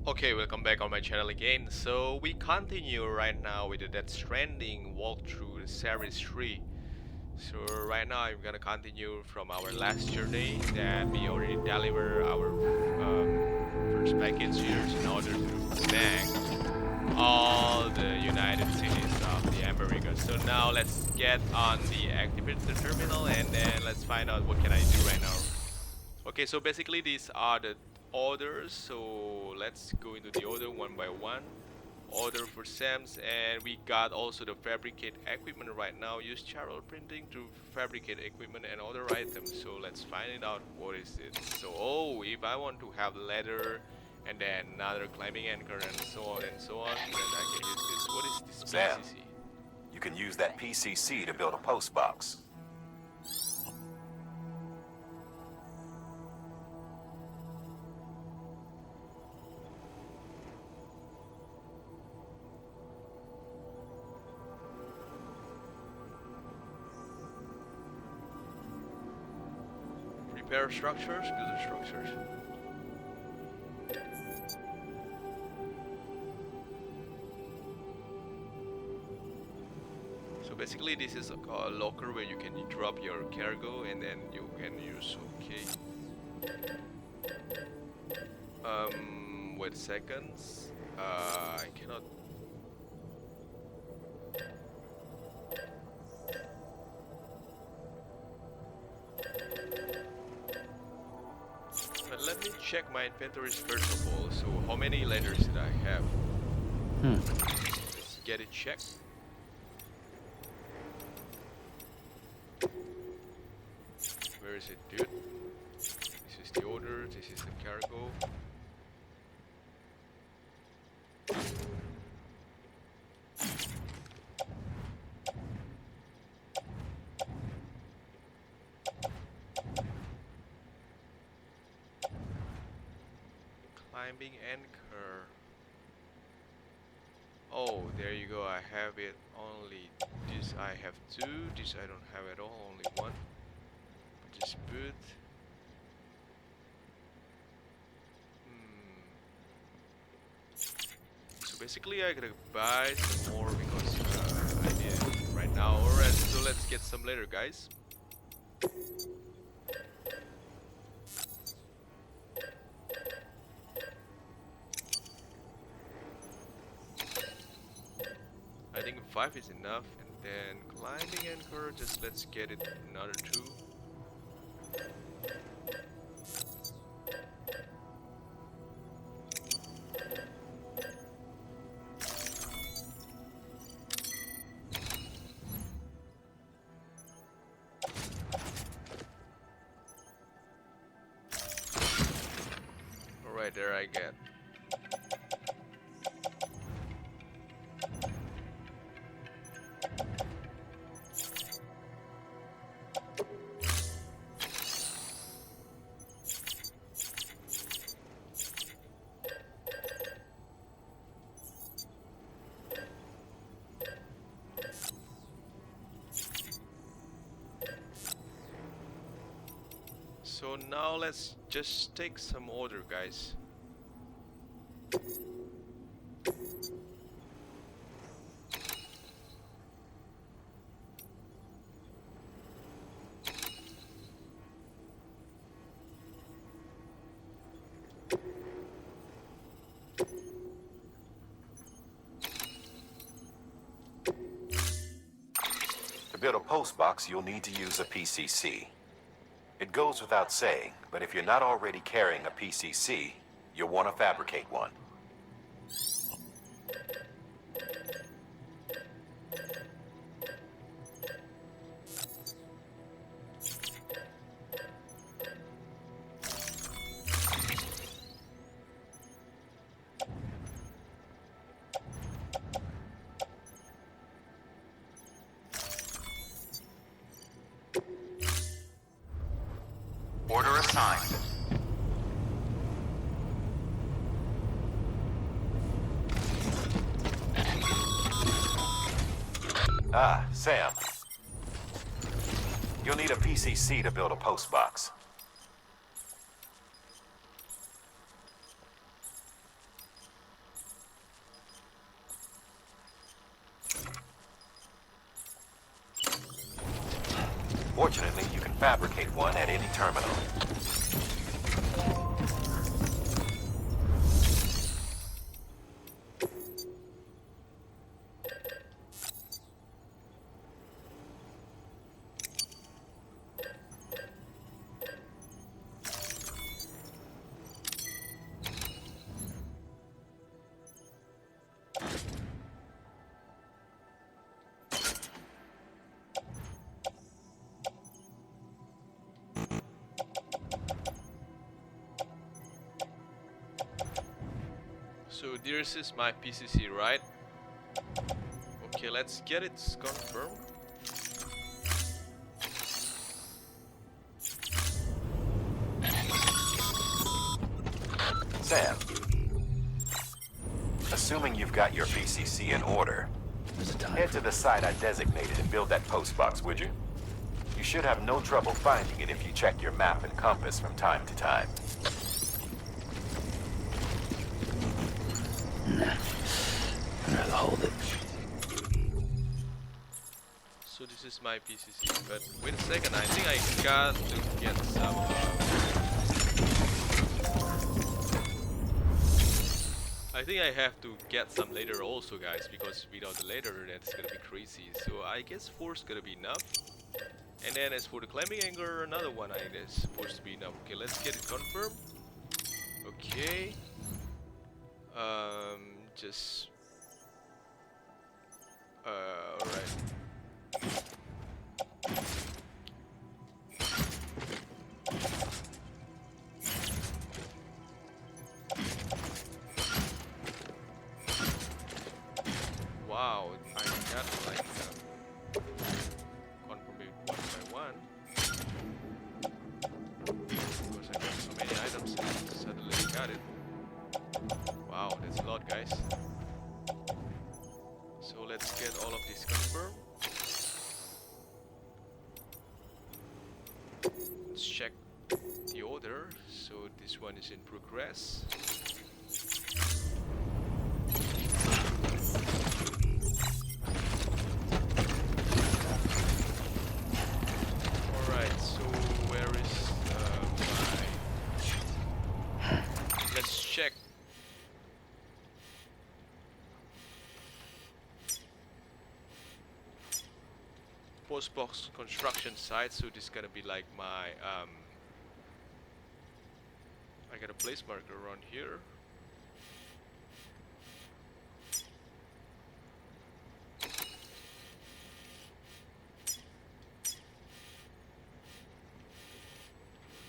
Okay, welcome back on my channel again. So we continue right now with the Death Stranding walkthrough the series 3. So right now I'm gonna continue from our last journey that we already deliver our first package here in order to connect all the United Cities of the Americas. So now let's get on the activate the terminal and then let's find out what can I do right now. Okay, so basically these are the orders. So let's go into the order one by one. Order for SAMs, and we got also the fabricate equipment right now. Use charcoal printing to fabricate equipment and other items. So let's find it out. What is it? So if I want to have leather and then another climbing anchor and so on and so on, then I can use this. What is this Sam, PCC? you can use that PCC to build a post box. Repair structures, build structures. So basically this is a locker where you can drop your cargo and then you can use, okay. Wait seconds. I cannot. But let me check my inventories first of all. So how many letters did I have? Let's get it checked. Where is it, dude? This is the order, this is the cargo. Climbing anchor. Oh, there you go. I have it only. This I have two. This I don't have at all. Only one. Just boot. So basically, I gotta buy some more because I need it right now. Alright, so let's get some later, guys. I think 5 is enough, and then climbing anchor, just let's get it another 2. Alright, there I get. So now let's just take some order, guys. To build a post box, you'll need to use a PCC. It goes without saying, but if you're not already carrying a PCC, you'll want to fabricate one. Order assigned. Ah, Sam. You'll need a PCC to build a post box. Fortunately, you can fabricate one at any terminal. So this is my PCC, right? Okay, let's get it confirmed. Sam, assuming you've got your PCC in order, head to the site I designated and build that post box, would you? You should have no trouble finding it if you check your map and compass from time to time. I'll hold it. So this is my PCC, but wait a second, I think I got to get some I think I have to get some later also, guys, because without the later that's gonna be crazy. So I guess 4 is gonna be enough. And then as for the climbing angle, another one I guess supposed to be enough. Okay, let's get it confirmed. Okay. Just alright. Wow, I got like confirm it one by one. Because I got so many items and suddenly I got it. Wow, that's a lot, guys. So let's get all of this confirmed. Let's check the order. So this one is in progress. Alright, so where is my... Let's check. Postbox construction site, so this is gonna be like my I got a place marker around here.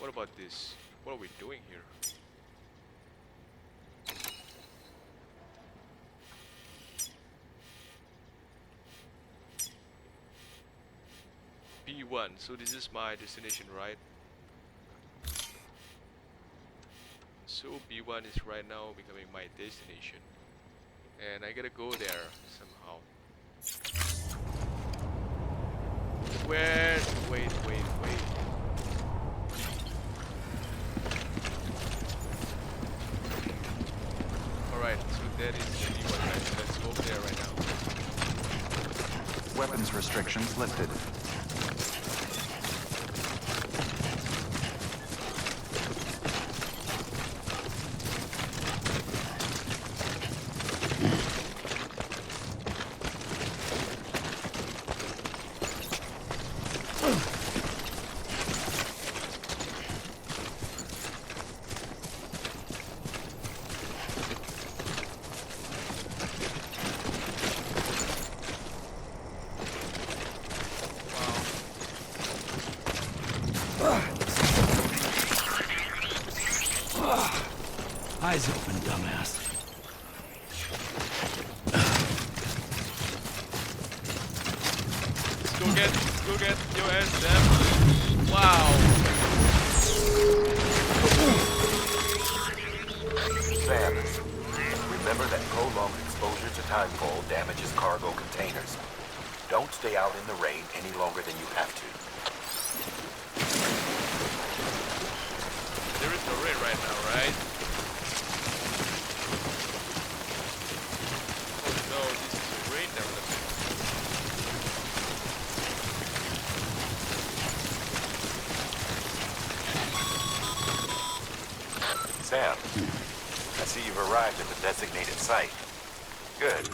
What about this? What are we doing here? B1, so this is my destination, right? So B1 is right now becoming my destination, and I gotta go there somehow. Wait. Alright, so that is the B1, guys. Let's go there right now. Weapons restrictions lifted. Eyes open, dumbass. Let's go get your ass down. Wow. Sam, remember that prolonged exposure to timefall damages cargo containers. Don't stay out in the rain any longer than you have to. There is no rain right now, right? Oh no, this is a rain development. Sam, I see you've arrived at the designated site. Good.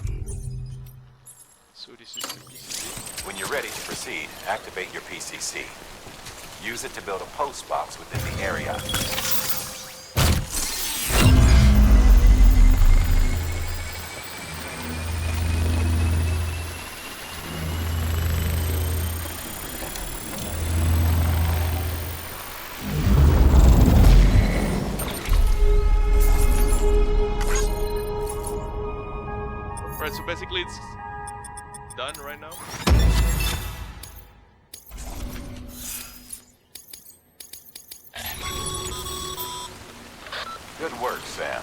So this is the PCC. When you're ready to proceed, activate your PCC. Use it to build a post box within the area. Right, so basically it's done right now. Good work, Sam.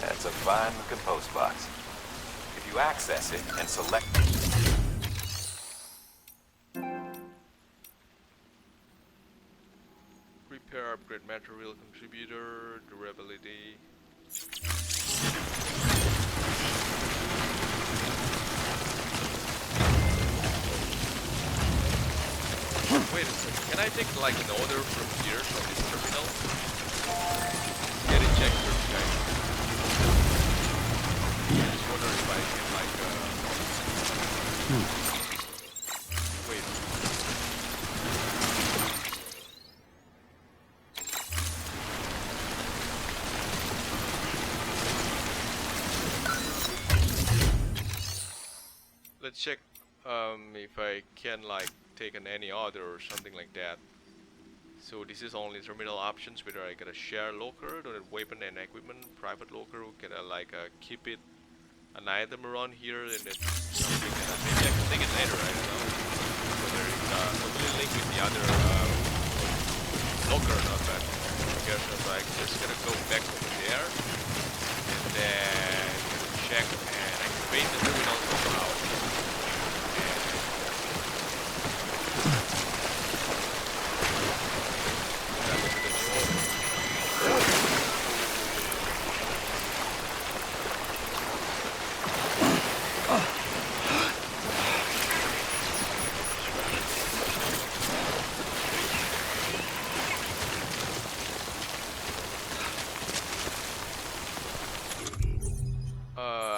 That's a fine looking post box. If you access it and select... Repair, upgrade material contributor, durability. Wait a second, can I take like an order from here, from this terminal? Get it checked first, guys. Just wonder if I can like wait. Let's check if I can like take an any order or something like that. So this is only terminal options, whether I get a share locker, donate weapon and equipment, private locker, can I like keep it an item around here, and then something that maybe I can take it later, I don't know. Whether it's totally linked with the other locker or not, but I guess I'm like just gonna go back over there and then check and activate the terminal somehow.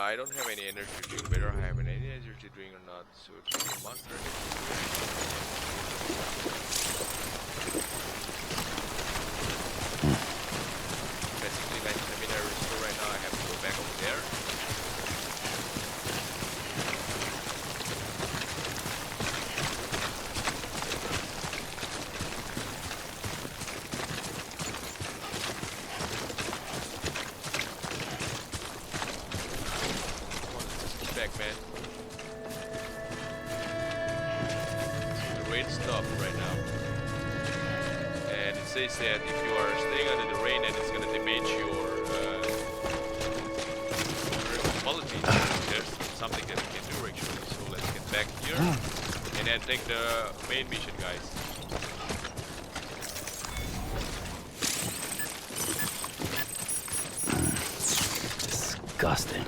I don't have any energy drink, whether I have any energy drink or not, so it's a monster. Basically my stamina restore right now, I have to go back over there. Back, man. The rain stopped right now, and it says that if you are staying under the rain, and it's gonna damage your quality. There's something that you can do actually. So let's get back here and then take the main mission, guys. Disgusting.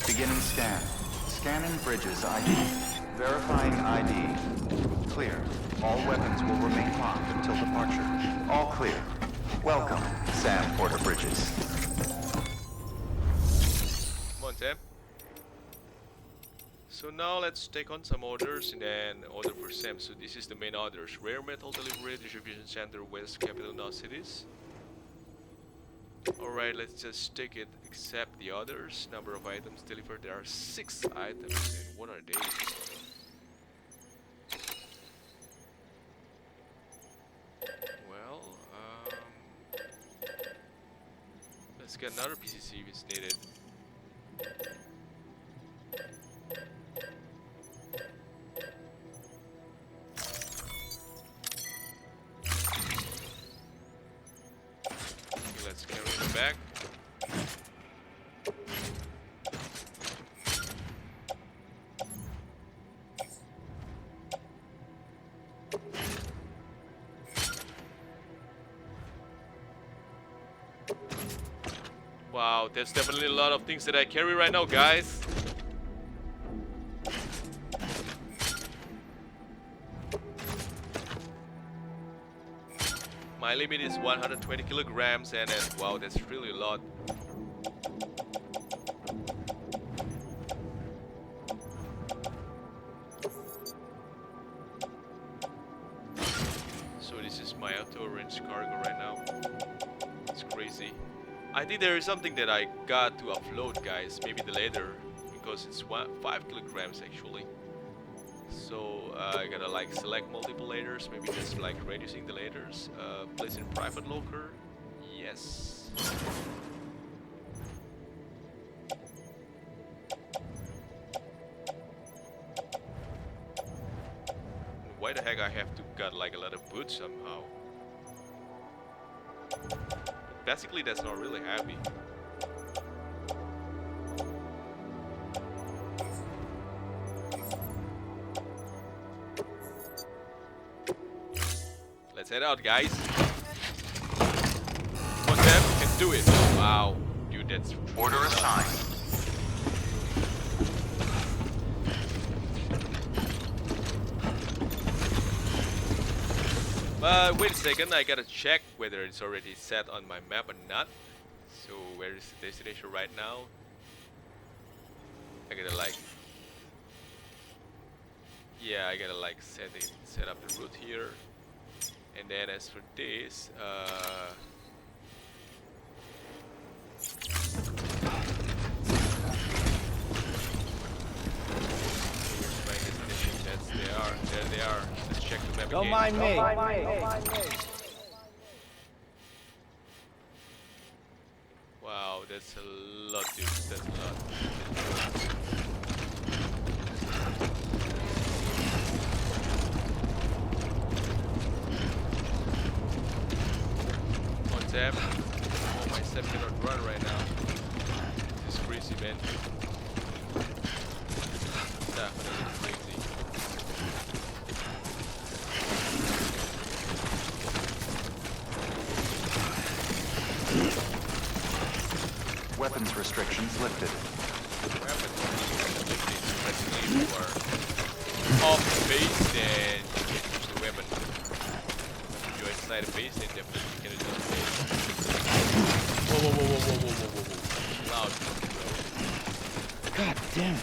Beginning scan. Scanning bridges ID. Verifying ID. Clear. All weapons will remain locked until departure. All clear. Welcome, Sam Porter Bridges. Come on, Sam. So now let's take on some orders and then order for Sam. So this is the main orders. Rare metal delivery, distribution center, West Capital Now Cities. Alright, let's just take it, accept the others. Number of items delivered, there are 6 items, and what are they? Well, let's get another PCC if it's needed. Okay, let's carry it back. Wow, there's definitely a lot of things that I carry right now, guys. My limit is 120 kilograms, and then, wow, that's really a lot. So this is my auto range cargo right now. It's crazy. I think there is something that I got to upload, guys. Maybe the later, because it's 5 kilograms actually. So I gotta like select multiple layers. Maybe just like reducing the layers. Place in private locker. Yes. Why the heck I have to got like a lot of boots somehow? Basically, that's not really heavy. Let's head out, guys. Come on, Sam, you can do it. Wow, dude, that's Order assigned. But wait a second, I gotta check whether it's already set on my map or not. So where is the destination right now? I gotta like, yeah, I gotta like set up the route here. And then as for this, my destination, there they are. Let's check the map Don't again. mind me. Wow, that's a lot, dude. That's a lot. One tap. Oh, my step cannot run right now. This is crazy, man. Definitely crazy. Weapons restrictions lifted. Weapons basically you are off the base, then you can use the weapon. If you're inside the base, then definitely you can use the base. Whoa. Loud, bro. God damn it.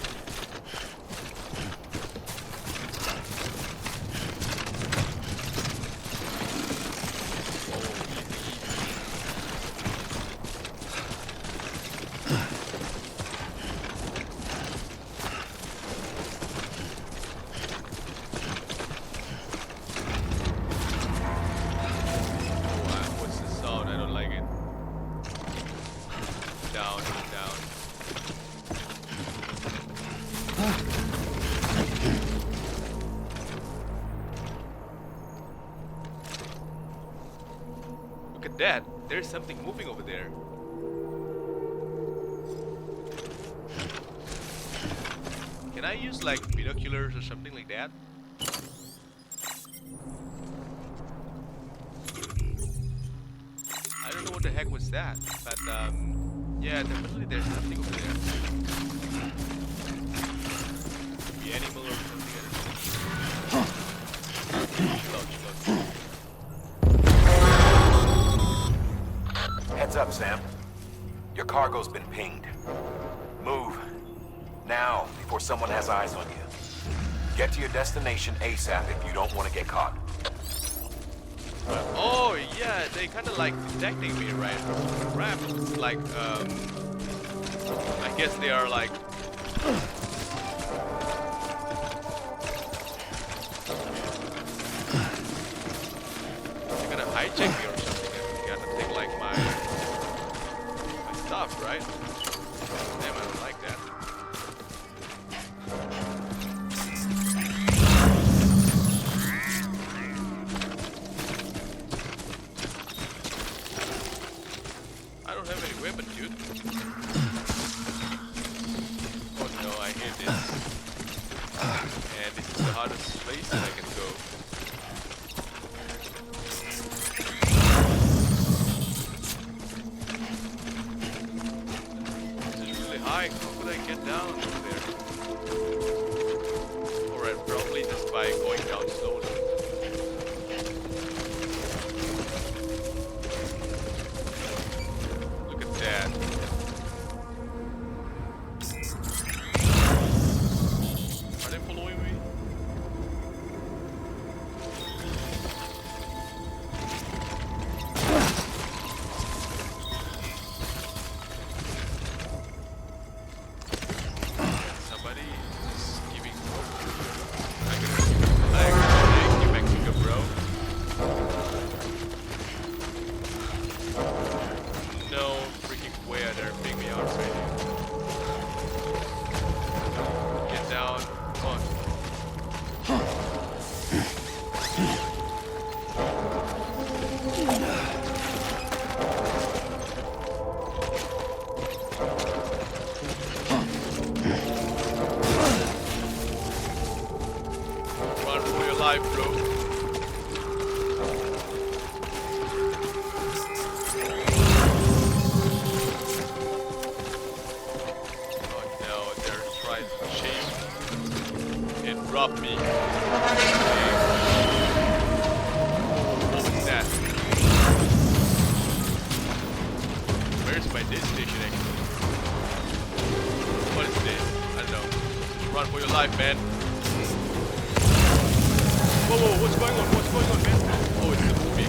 What's the sound? I don't like it. Down. Look at that. There's something moving over there. Can I use like binoculars or something like that? I don't know what the heck was that, but yeah, definitely there's something over there. Could be animal or something. Heads up, Sam. Your cargo's been pinged. Move. Now, before someone has eyes on you. Get to your destination ASAP if you don't want to get caught. Oh yeah, they kind of like detecting me right from the ramp. It's like I guess they are like they're gonna hijack me or something and gotta take like my stuff, right? Damn, I don't like that. I don't have any weapon, dude. Oh no, I hate this. And this is the hardest place that I can go. This is really high. How could I get down over there? Alright, probably just by going down slowly. Run for your life, bro. Oh no, they're trying to chase me and rob me. What was that? Where's my destination actually? What is this? I don't know. Run for your life, man. Whoa, whoa, what's going on? What's going on, man? Oh, it's the movie.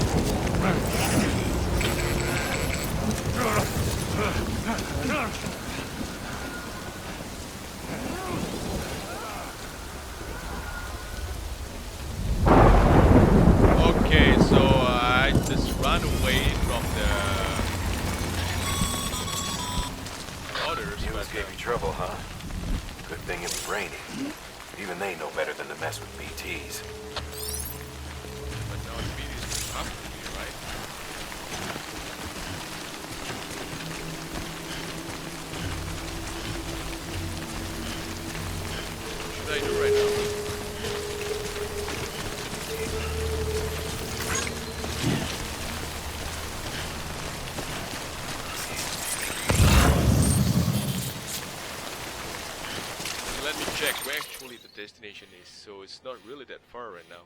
Okay, so I just ran away from the others, News but gave you trouble, huh? Good thing it was raining. Even they know better than to mess with BTs. but now the video is after me, right? What should I do right now? So let me check where actually the destination is. So it's not really that far right now.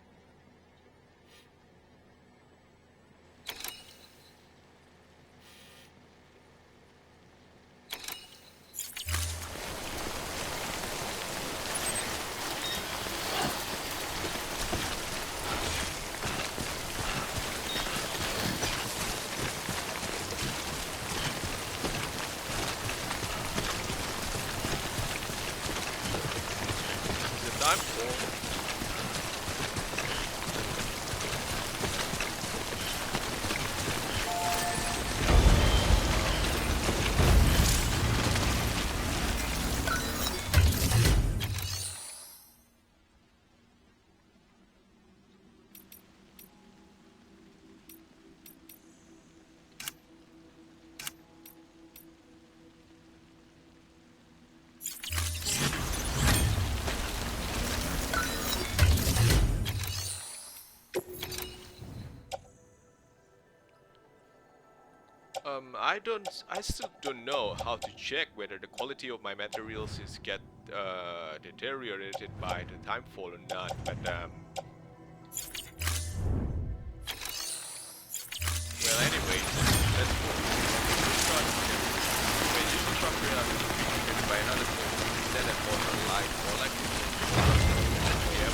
Is it time for? I still don't know how to check whether the quality of my materials is get deteriorated by the timefall or not, but well anyway, let's start here. Wait, this is not really complicated by another thing. Then it was a light or like yeah,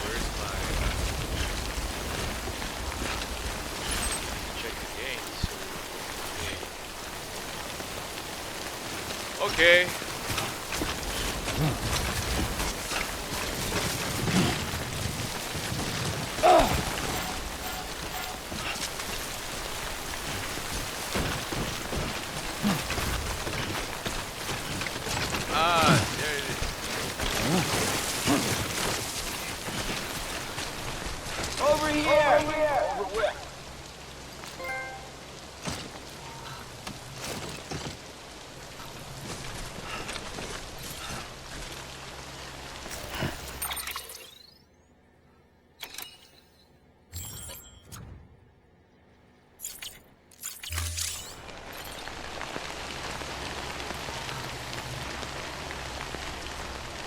where's my check the games. Okay. Ah, there it is. Over here! Over where?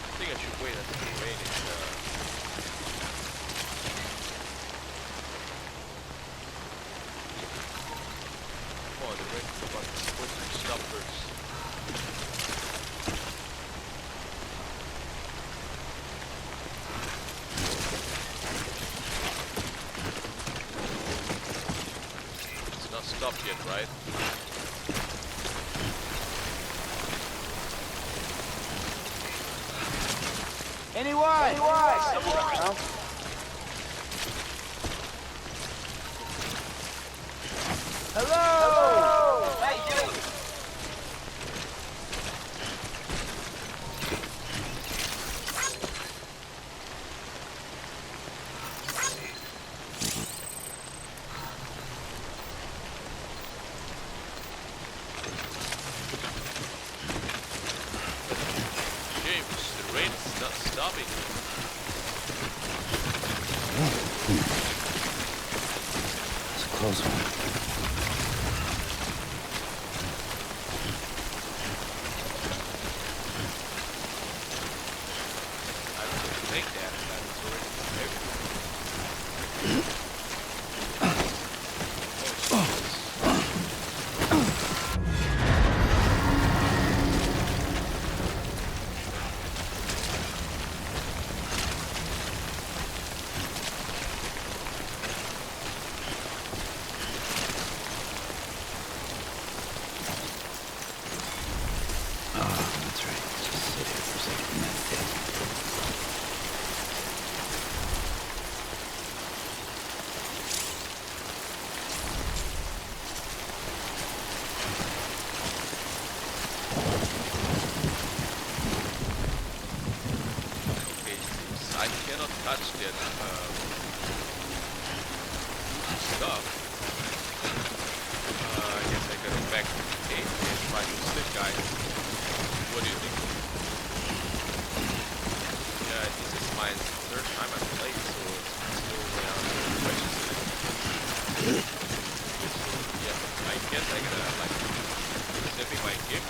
I think I should wait until the rain is come on, the rain is about to stop first. It's not stopped yet, right? Anyone? No? Hello? Hey, you! stopping. It's a close one. I don't think that was already everywhere. Oh, that's right. Just sit here for a second and meditate. Okay, seems I cannot touch that stuff. I guess I gotta back to the cave and try to sleep, guys. What do you think? Yeah, this is my third time I played, so it's still precious. Yeah, I guess I gotta like saving my gift,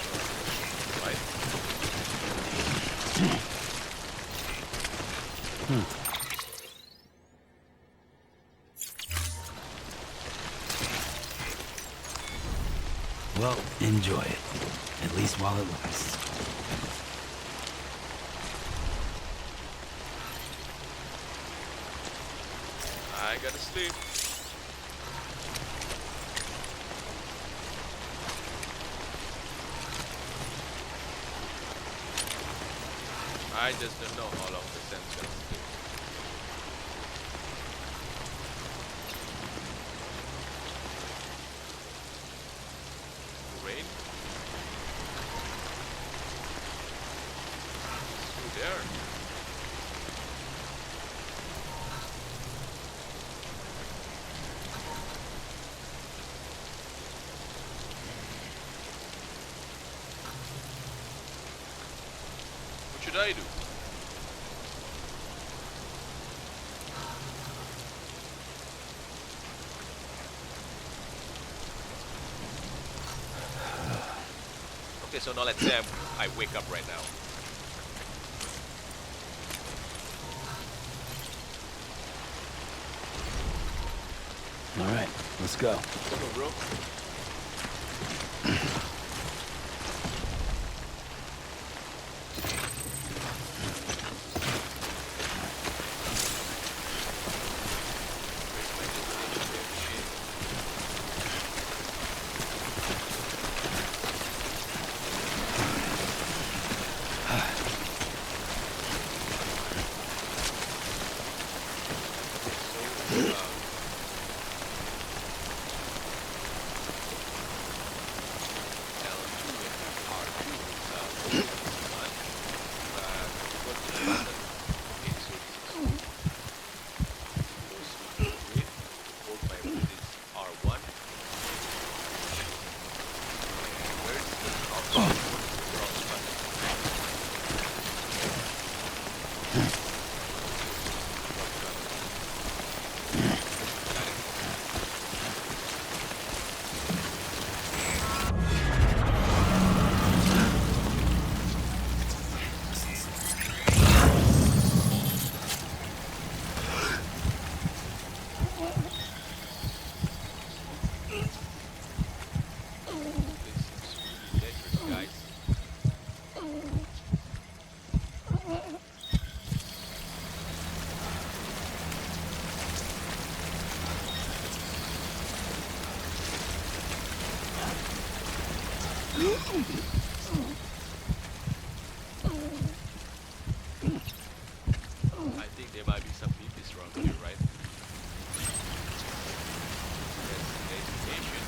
right? Well, enjoy it. At least while it lasts. I gotta sleep. I just don't know how long the sun's gonna stay. Rain? Through there. What should I do? Okay, so now let's say I wake up right now. All right, let's go. Let's go, bro. I think there might be some beaches around here, right? Destination.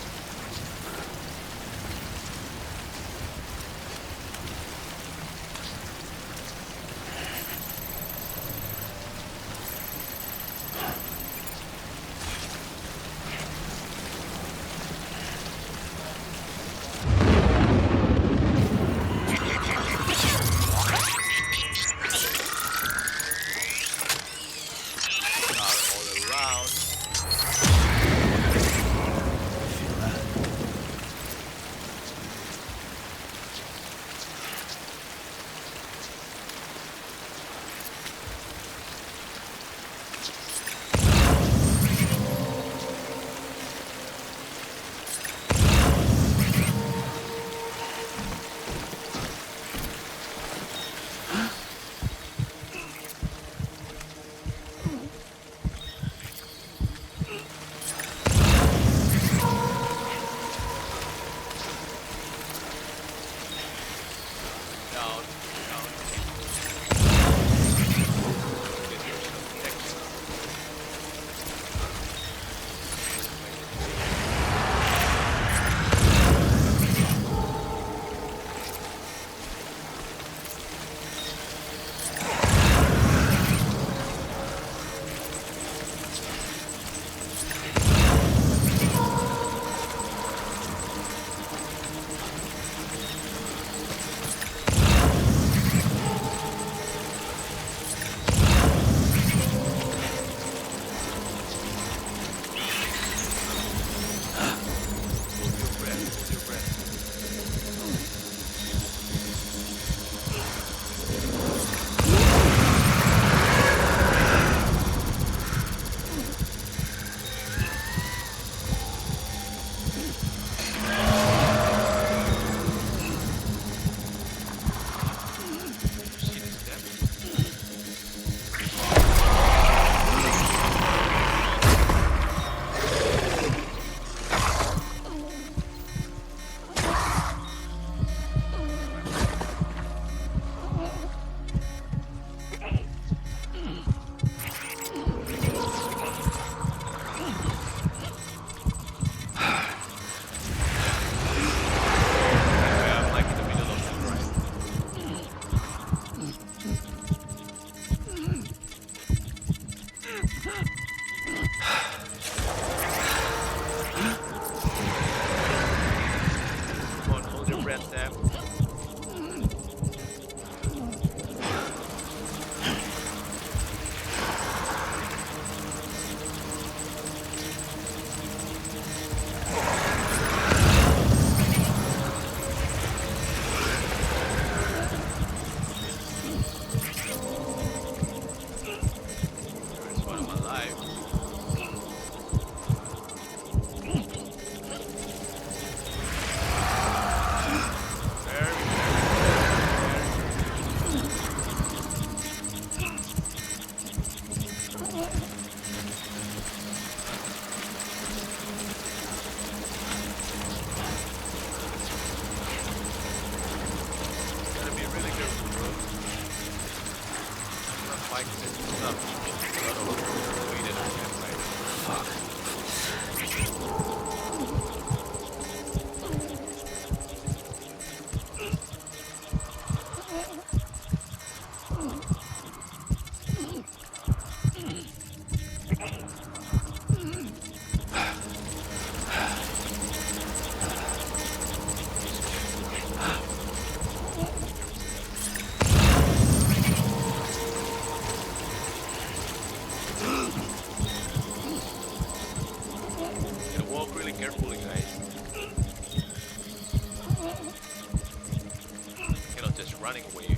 running away.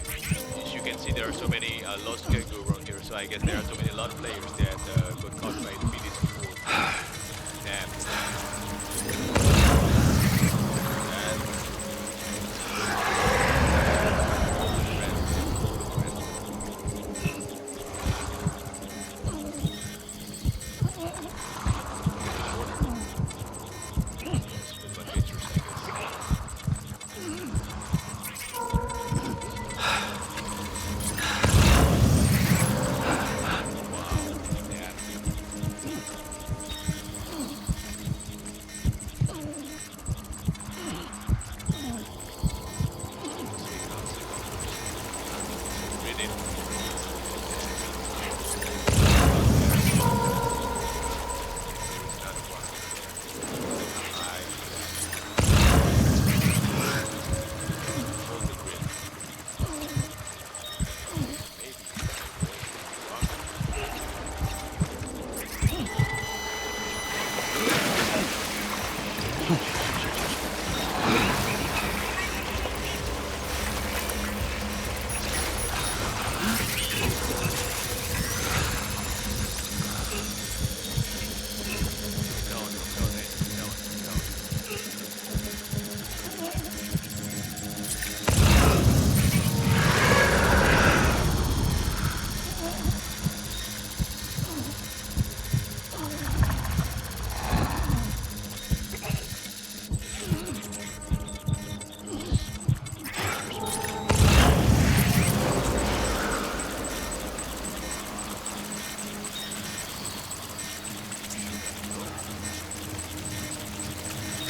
As you can see, there are so many lost kangaroo around here, so I guess there are so many, a lot of players that got caught by the BDs before. Damn.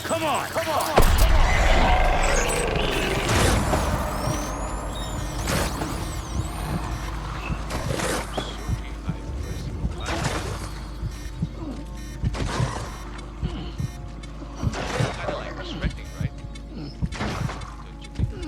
Come on! Come on! Kinda like respecting, right? Don't you think?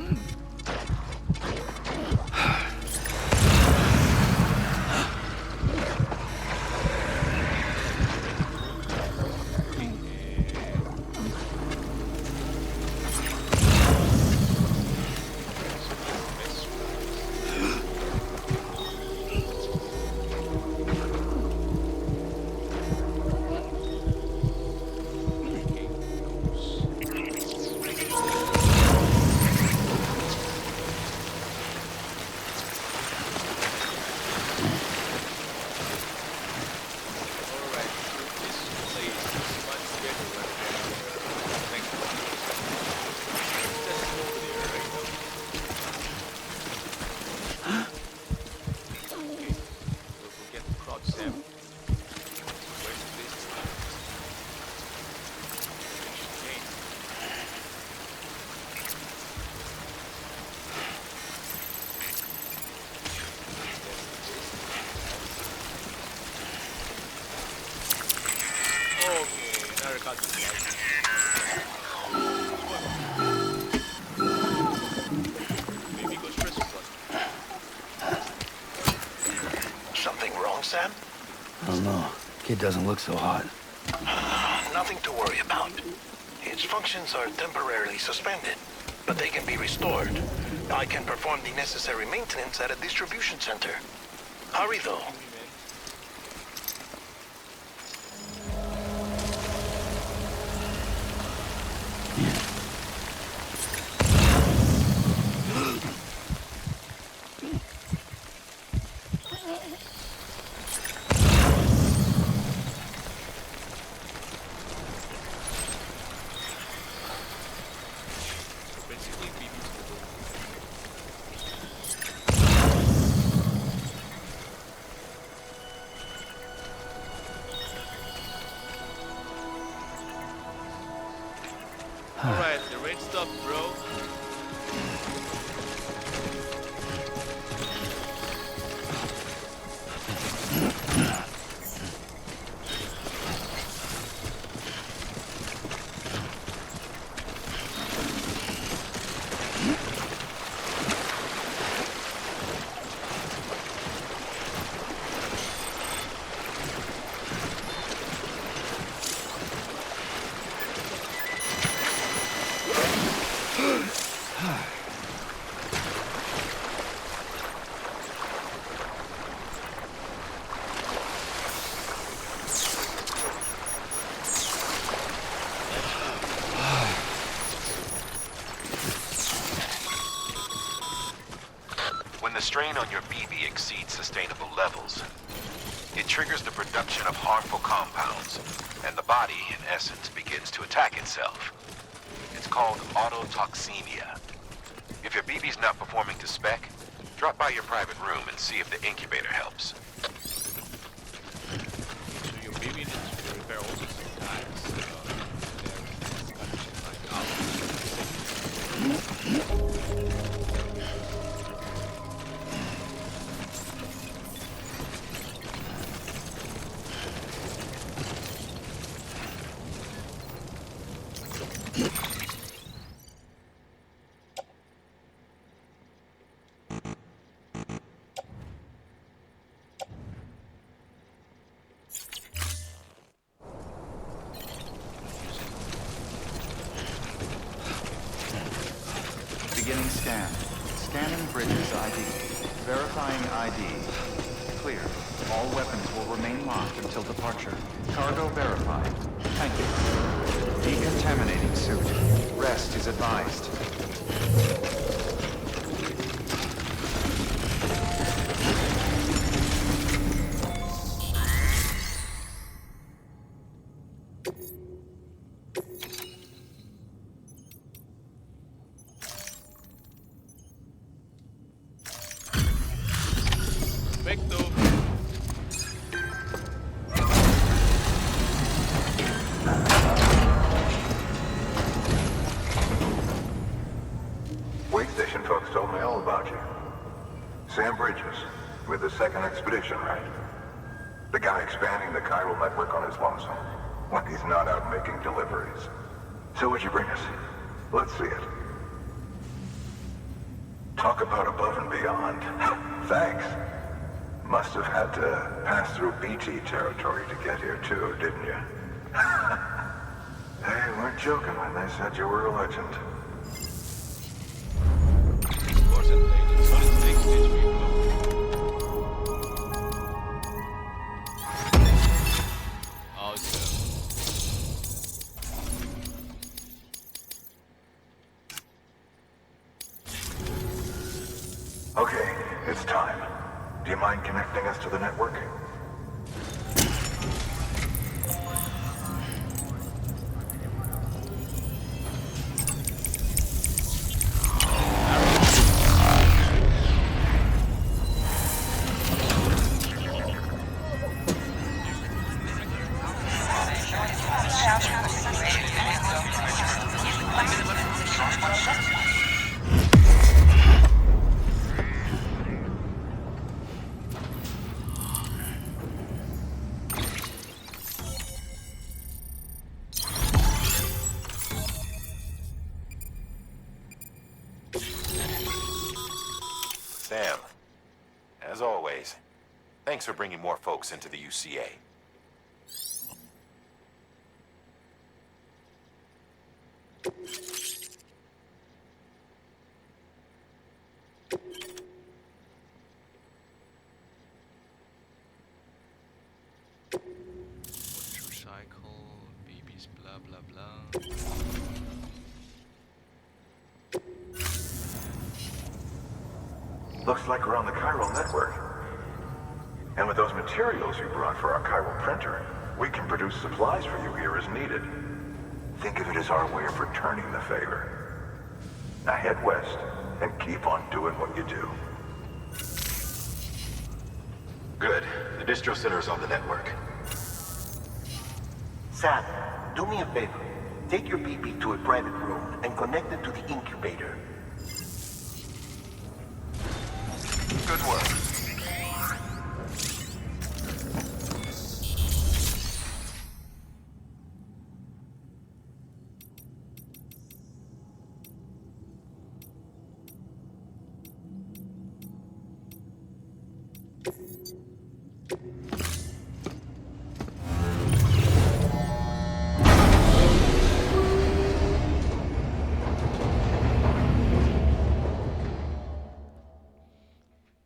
Something wrong, Sam? I don't know. Kid doesn't look so hot. Nothing to worry about. Its functions are temporarily suspended, but they can be restored. I can perform the necessary maintenance at a distribution center. Hurry, though. Alright, the rain stopped, bro. the strain on your BB exceeds sustainable levels, it triggers the production of harmful compounds, and the body, in essence, begins to attack itself. It's called autotoxemia. If your BB's not performing to spec, drop by your private room and see if the incubator helps. So your baby needs to repair also sometimes. There's conditions like Beginning scan. Scanning bridges ID. Verifying ID. Clear. All weapons will remain locked until departure. Cargo verified. Thank you. Decontaminating suit. Rest is advised. perfecto. Wait station folks told me all about you. Sam Bridges, with the second expedition, right? The guy expanding the chiral network on his lonesome. Like he's not out making deliveries. So what'd you bring us? Let's see it. Talk about above and beyond. Thanks. Must have had to pass through BT territory to get here too, didn't you? They weren't joking when they said you were a legend. Of course, and ladies. So let's take stage people. Awesome. Okay, it's time. Do you mind connecting us to the network? Sam, as always, thanks for bringing more folks into the UCA. Motorcycle, babies, blah blah blah. Looks like we're on the chiral network. And with those materials you brought for our chiral printer, we can produce supplies for you here as needed. Think of it as our way of returning the favor. Now head west and keep on doing what you do. Good. The distro center is on the network. Sam, do me a favor. Take your PP to a private room and connect it to the incubator. Good work.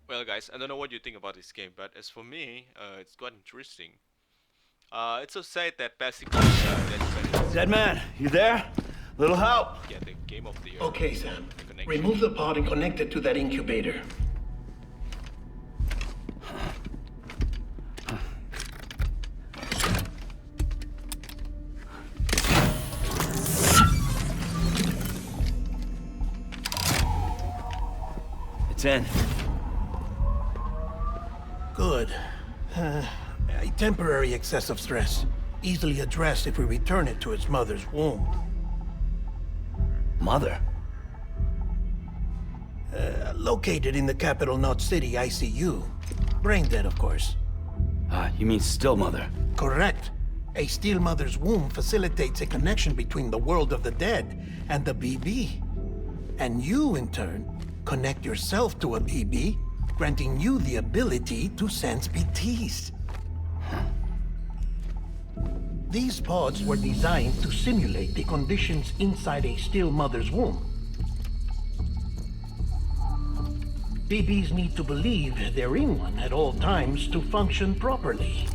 Well, guys, I don't know what you think about this game, but as for me, it's quite interesting. It's so sad that basically that's Dead man, you there? Little help. get the game of the year. Okay, Sam. connection. Remove the pod and connect it to that incubator. It's in. Good. A temporary excess of stress. Easily addressed if we return it to its mother's womb. Mother? Located in the capital Knot City ICU. Brain dead, of course. You mean still mother? Correct. A steel mother's womb facilitates a connection between the world of the dead and the BB. And you, in turn, connect yourself to a BB, granting you the ability to sense BTs. These pods were designed to simulate the conditions inside a still mother's womb. BBs need to believe they're in one at all times to function properly.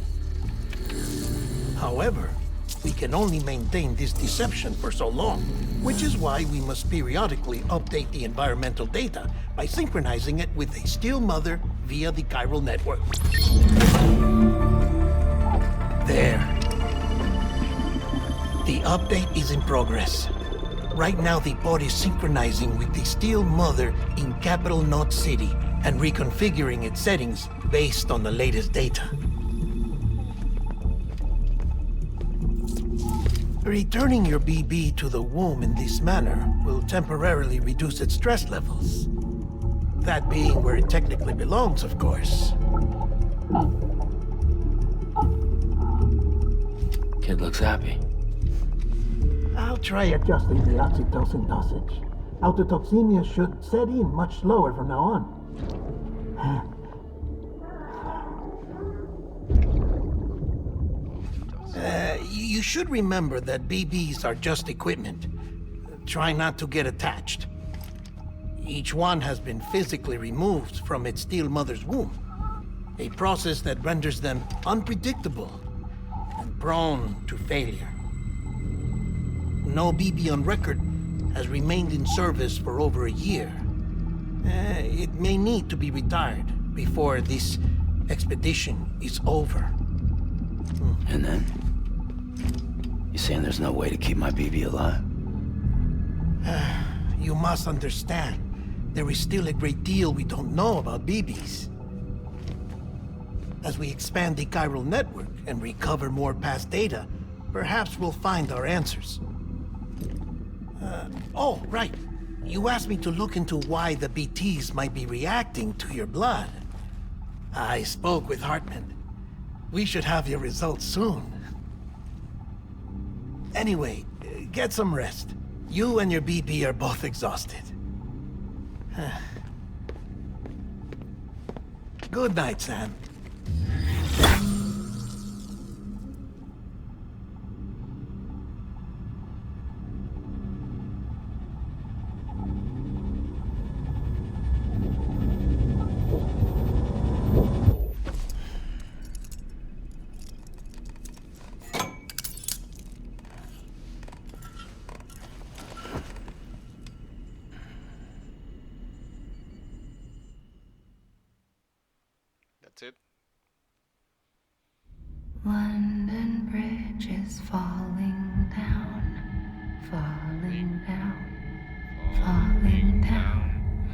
However, we can only maintain this deception for so long, which is why we must periodically update the environmental data by synchronizing it with a still mother via the chiral network. There. The update is in progress. Right now, the pod is synchronizing with the steel mother in capital Knot City and reconfiguring its settings based on the latest data. Returning your BB to the womb in this manner will temporarily reduce its stress levels. That being where it technically belongs, of course. Kid looks happy. I'll try adjusting the oxytocin dosage. Autotoxemia should set in much slower from now on. You should remember that BBs are just equipment. Try not to get attached. Each one has been physically removed from its steel mother's womb. A process that renders them unpredictable and prone to failure. No BB on record has remained in service for over a year. It may need to be retired before this expedition is over. And then? You saying there's no way to keep my BB alive? You must understand, there is still a great deal we don't know about BBs. As we expand the chiral network and recover more past data, perhaps we'll find our answers. Oh, right. You asked me to look into why the BTs might be reacting to your blood. I spoke with Hartman. We should have your results soon. Anyway, get some rest. You and your BB are both exhausted. Good night, Sam. That's it. London Bridge is falling down, falling down, falling down.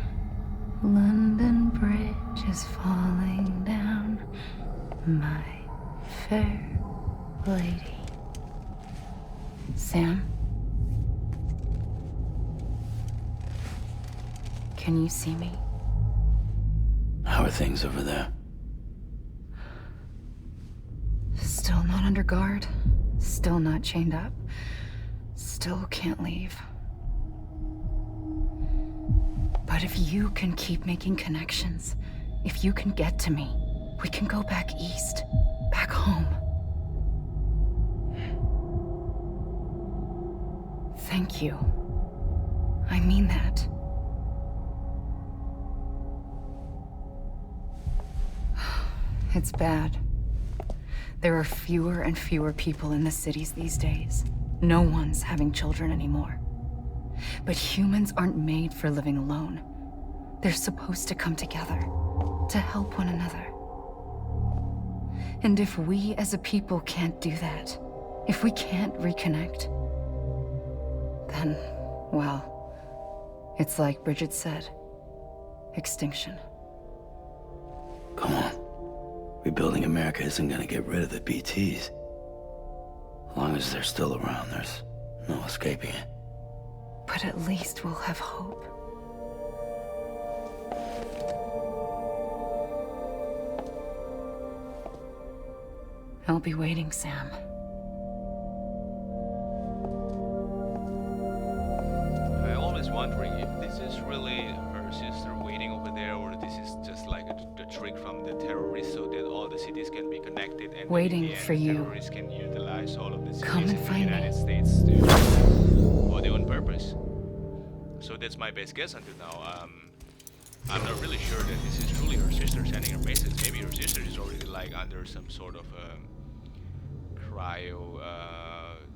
London Bridge is falling down, my fair lady. Sam? Can you see me? How are things over there? Still not under guard, still not chained up, still can't leave. But if you can keep making connections, if you can get to me, we can go back east, back home. Thank you. I mean that. It's bad. There are fewer and fewer people in the cities these days. No one's having children anymore. But humans aren't made for living alone. They're supposed to come together, to help one another. And if we as a people can't do that, if we can't reconnect, then, well, it's like Bridget said. extinction. Come on. Rebuilding America isn't gonna get rid of the BTs. As long as they're still around, there's no escaping it. But at least we'll have hope. I'll be waiting, Sam. I'm always wondering if this is really her sister waiting over there, or this is just like a trick from the terrorists so that all the cities can be connected and Waiting in the end, for you. terrorists can utilize all of the Come cities and in the find me. United States for their own purpose. So that's my best guess until now. I'm not really sure that this is truly her sister sending her message. Maybe her sister is already like under some sort of cryo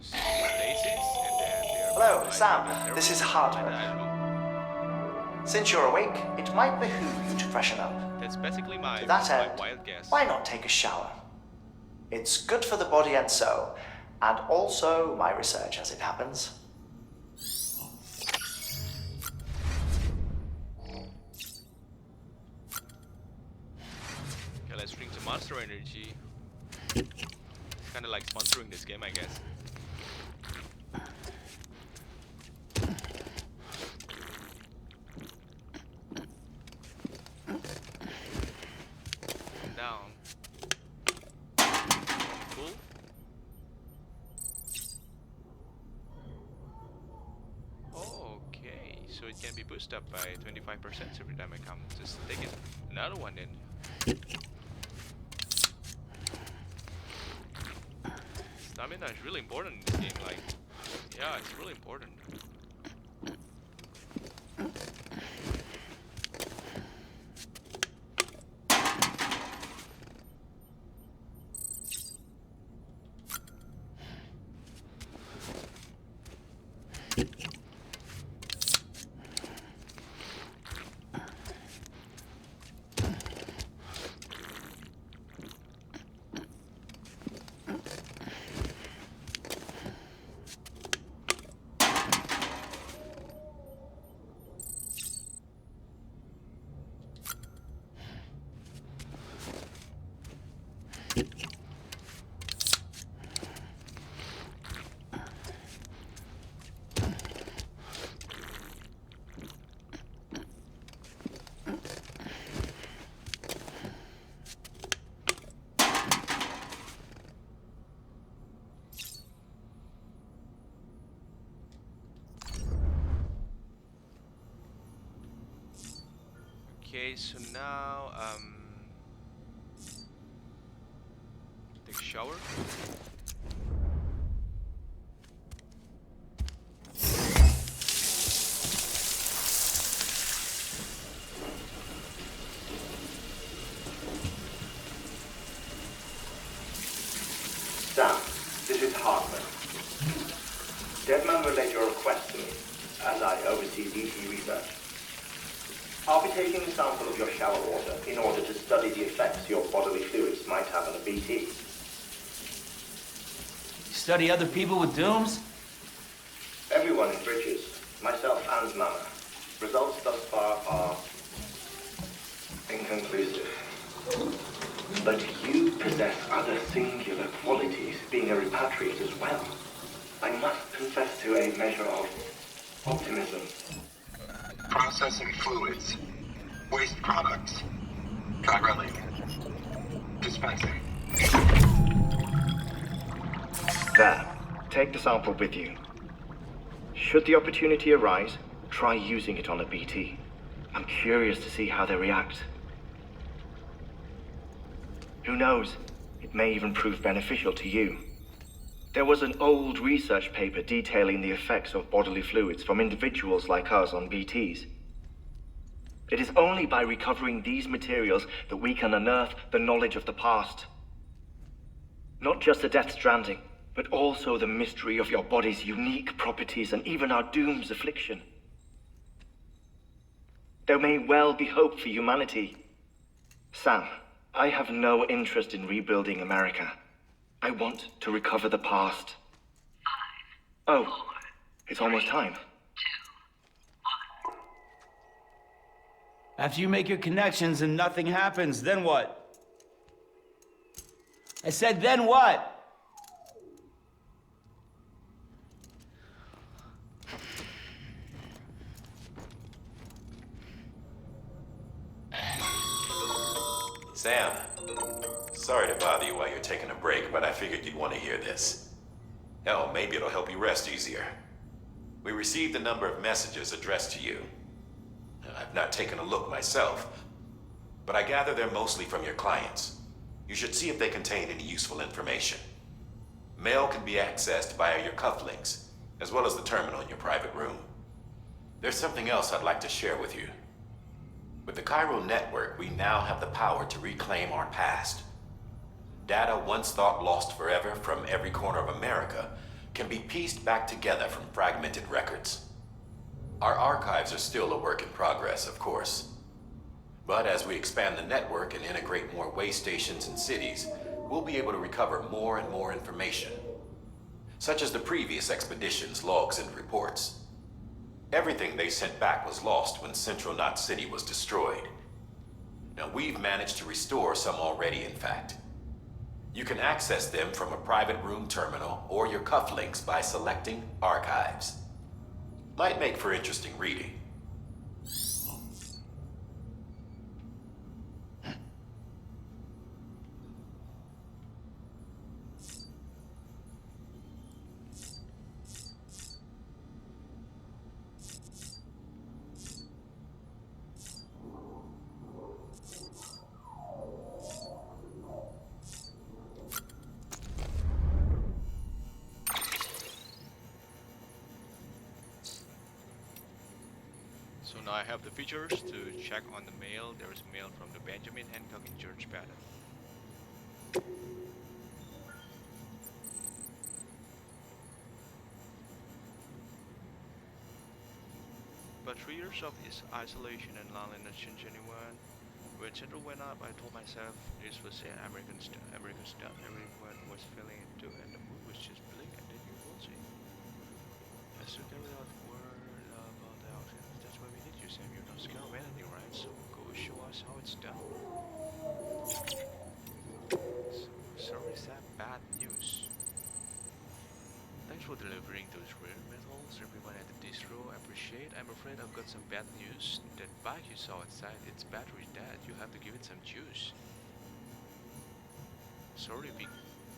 stasis, and then they're Hello, like, Sam. terrorists. This is Hardman. I don't know. Since you're awake, it might behoove you to freshen up. That's basically my To that my end, wild guess. why not take a shower? It's good for the body and soul, and also my research as it happens. Okay, let's drink some Monster Energy. It's kind of like sponsoring this game, I guess. Down. Cool. Okay, so it can be boosted up by 25% every time I come. Just take it. Another one then. Stamina is really important in this game. Like, yeah, it's really important. Okay, so now take a shower. Sam, this is Hardman. Deadman relayed your request to me, as I oversee BT research. I'll be taking a sample of your shower water in order to study the effects your bodily fluids might have on a BT. Study other people with dooms? Everyone in Bridges, myself and Mama. Results thus far are inconclusive. But you possess other singular qualities, being a repatriate as well. I must confess to a measure of optimism. Processing fluids. Waste products. Direlling. Dispensing. There. Take the sample with you. Should the opportunity arise, try using it on a BT. I'm curious to see how they react. Who knows? It may even prove beneficial to you. There was an old research paper detailing the effects of bodily fluids from individuals like us on BTs. It is only by recovering these materials that we can unearth the knowledge of the past. Not just the Death Stranding, but also the mystery of your body's unique properties and even our doom's affliction. There may well be hope for humanity. Sam, I have no interest in rebuilding America. I want to recover the past. 5, 4, it's almost time. 2, 1. After you make your connections and nothing happens, then what? I said, then what? Sam, sorry to bother you while you're taking a break, but I figured you'd want to hear this. Hell, maybe it'll help you rest easier. We received a number of messages addressed to you. I've not taken a look myself, but I gather they're mostly from your clients. You should see if they contain any useful information. Mail can be accessed via your cufflinks, as well as the terminal in your private room. There's something else I'd like to share with you. With the Chiral network, we now have the power to reclaim our past. Data once thought lost forever from every corner of America can be pieced back together from fragmented records. Our archives are still a work in progress, of course. But as we expand the network and integrate more way stations and cities, we'll be able to recover more and more information, such as the previous expedition's logs and reports. Everything they sent back was lost when Central Knot City was destroyed. Now, we've managed to restore some already, in fact. You can access them from a private room terminal or your cufflinks by selecting Archives. Might make for interesting reading. So now I have the features to check on the mail. There is mail from the Benjamin Hancock and George Patton. But 3 years of isolation and loneliness changed anyone. When Central went up, I told myself this was an American stuff. Everyone was feeling it too, and the mood was just bleak, and then you will see. As to carry out word about the outcome, that's why we need you, Sam. You're not scared of anything, right? So go show us how it's done. So, sorry, Sam, bad news. Thanks for delivering those rare metals, everyone at the distro. I appreciate. I'm afraid I've got some bad news. That bike you saw inside, its battery's dead. You have to give it some juice. Sorry we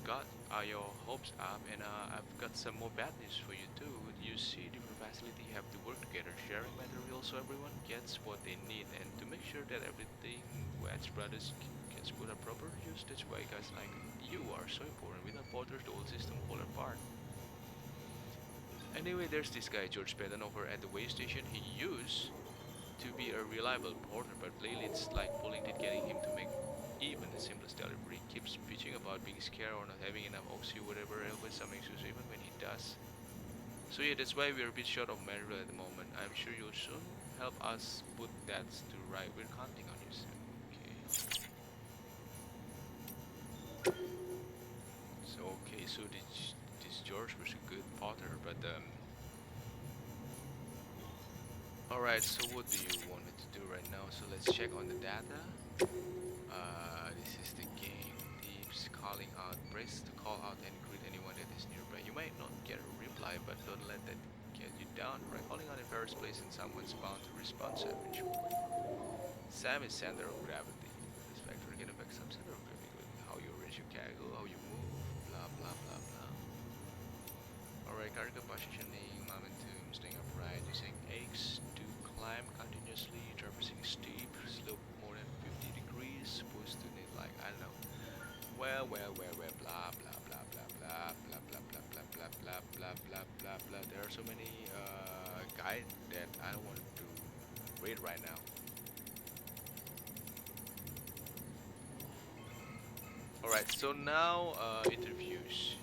got your hopes up, and I've got some more bad news for you too. You see, different facility have to work together, sharing materials so everyone gets what they need, and to make sure that everything Wedge Brothers gets put a proper use. That's why guys like you are so important. Without borders, the whole system will fall apart. Anyway, there's this guy George Patton over at the way station. He used to be a reliable porter, but lately it's like pulling teeth getting him to make even the simplest delivery. He keeps bitching about being scared or not having enough oxy or whatever, always some excuse even when he does. So yeah, that's why we're a bit short of material at the moment. I'm sure you'll soon help us put that to right. We're counting on you, Sam. Okay, so this George was a good potter, but alright, so what do you want me to do right now? So let's check on the data. This is the game. Teams calling out. Press to call out and greet anyone that is nearby. You might not get a reply, but don't let that get you down. Right, calling out in various places and someone's bound to respond eventually. Sam is center of gravity. This factor can affect some center of gravity with how you arrange your cargo, how you move, blah blah blah blah. Alright, cargo positioning, momentum, staying upright, using X to climb continuously, traversing steep slope more than 50 degrees, supposed to need like, I don't know, well, blah blah blah blah blah blah blah blah blah blah blah blah blah blah blah blah. There are so many guides that I don't want to read right now. Alright, so now interviews.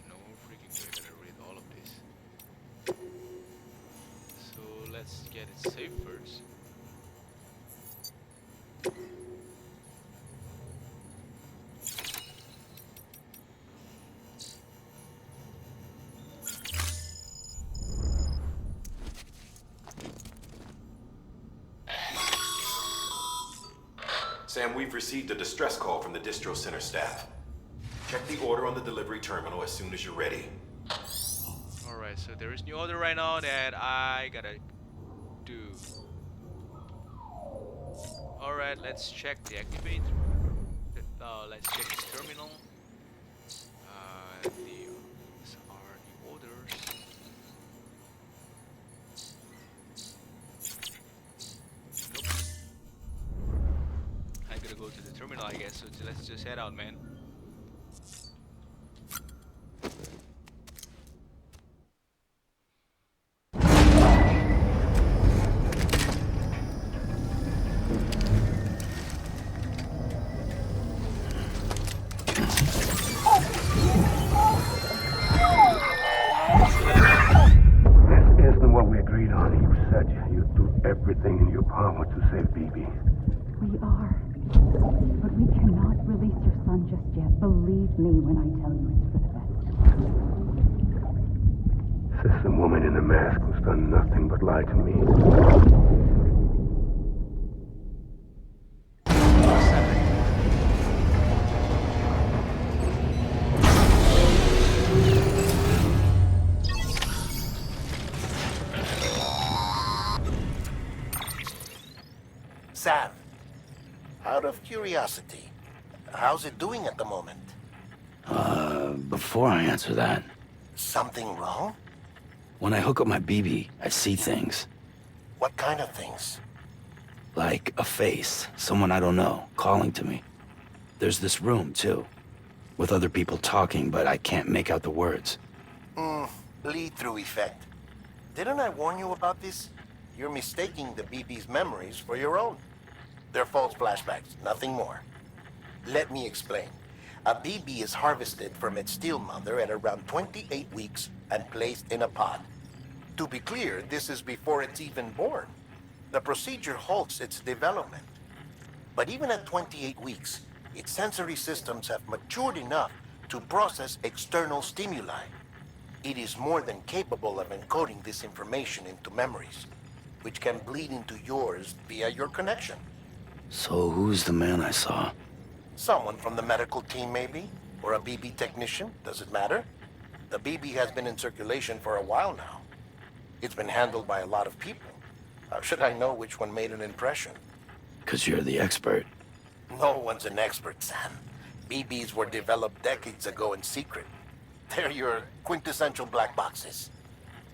No freaking way that I read all of this. So let's get it saved first. Sam, we've received a distress call from the distro center staff. Check the order on the delivery terminal as soon as you're ready. Alright, so there is new order right now that I gotta do. Alright, let's check the activate. Let's check this terminal. These are the orders. Nope. I gotta go to the terminal, I guess. So let's just head out, man. Everything in your power to save BB. We are. But we cannot release your son just yet. Believe me when I tell you it's for the best. Sister woman in the mask who's done nothing but lie to me. Sam, out of curiosity, how's it doing at the moment? Before I answer that, Something wrong? when I hook up my BB, I see things. What kind of things? Like a face, someone I don't know, calling to me. There's this room, too, with other people talking, but I can't make out the words. Bleed-through effect. Didn't I warn you about this? You're mistaking the BB's memories for your own. They're false flashbacks, nothing more. Let me explain. A BB is harvested from its steel mother at around 28 weeks and placed in a pod. To be clear, this is before it's even born. The procedure halts its development. But even at 28 weeks, its sensory systems have matured enough to process external stimuli. It is more than capable of encoding this information into memories, which can bleed into yours via your connection. So who's the man I saw? Someone from the medical team, maybe? Or a BB technician? Does it matter? The BB has been in circulation for a while now. It's been handled by a lot of people. How should I know which one made an impression? 'Cause you're the expert. No one's an expert, Sam. BBs were developed decades ago in secret. They're your quintessential black boxes.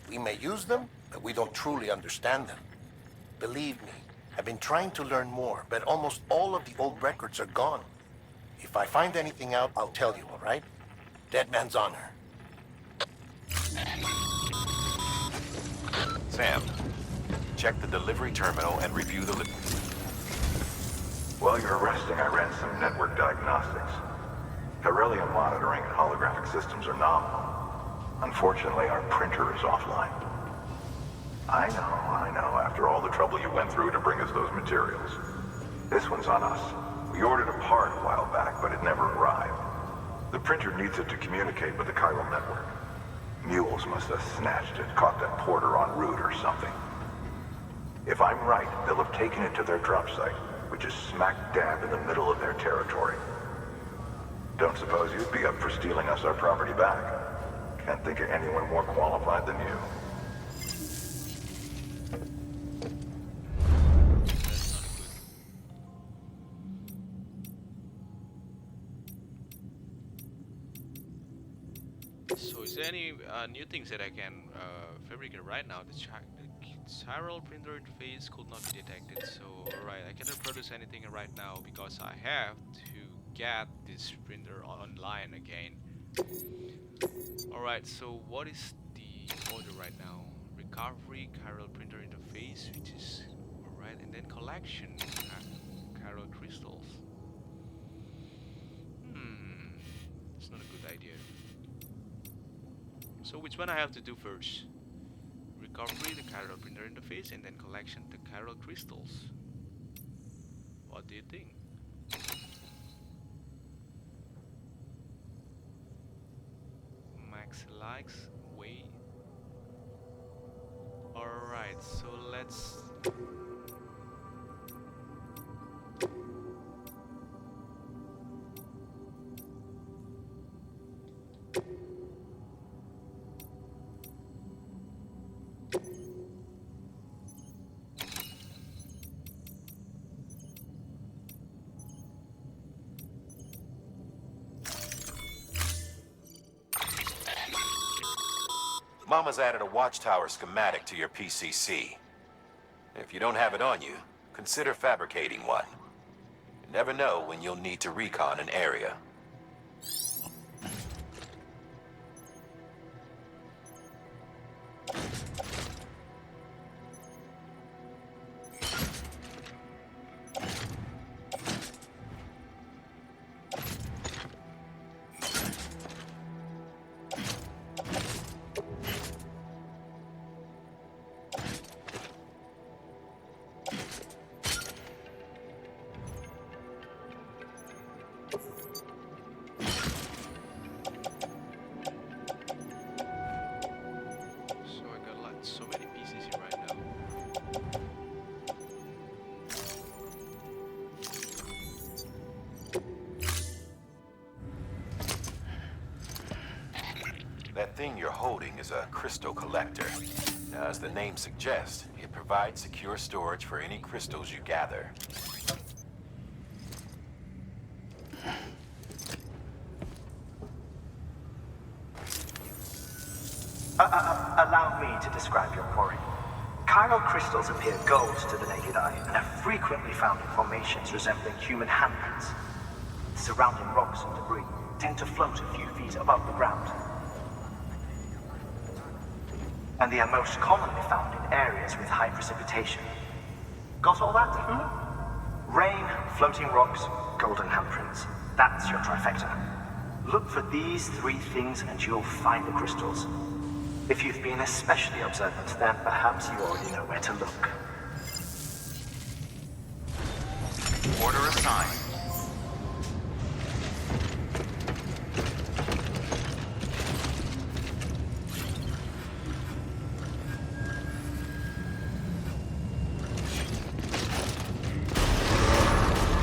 We may use them, but we don't truly understand them. Believe me, I've been trying to learn more, but almost all of the old records are gone. If I find anything out, I'll tell you, all right? Dead man's honor. Sam, check the delivery terminal and review the... While you're resting, I ran some network diagnostics. Beryllium monitoring and holographic systems are nominal. Unfortunately, our printer is offline. I know, after all the trouble you went through to bring us those materials. This one's on us. We ordered a part a while back, but it never arrived. The printer needs it to communicate with the chiral network. Mules must have snatched it, caught that porter en route or something. If I'm right, they'll have taken it to their drop site, which is smack dab in the middle of their territory. Don't suppose you'd be up for stealing us our property back? Can't think of anyone more qualified than you. So is there any new things that I can fabricate right now? The chiral printer interface could not be detected. So alright, I cannot produce anything right now because I have to get this printer online again. Alright, so what is the order right now? Recovery, chiral printer interface, which is alright, and then collection, chiral crystals. It's not a good idea. So which one I have to do first? Recovery, the chiral printer interface, and then collection, the chiral crystals. What do you think? Max likes, wait. Alright, so let's... Mama's added a watchtower schematic to your PCC. If you don't have it on you, consider fabricating one. You never know when you'll need to recon an area. So I got like so many pieces here right now. That thing you're holding is a crystal collector. Now, as the name suggests, it provides secure storage for any crystals you gather. Allow me to describe your quarry. Chiral crystals appear gold to the naked eye and are frequently found in formations resembling human handprints. Surrounding rocks and debris tend to float a few feet above the ground. And they are most commonly found in areas with high precipitation. Got all that? Rain, floating rocks, golden handprints. That's your trifecta. Look for these three things and you'll find the crystals. If you've been especially observant, then perhaps you already know where to look. Order assigned.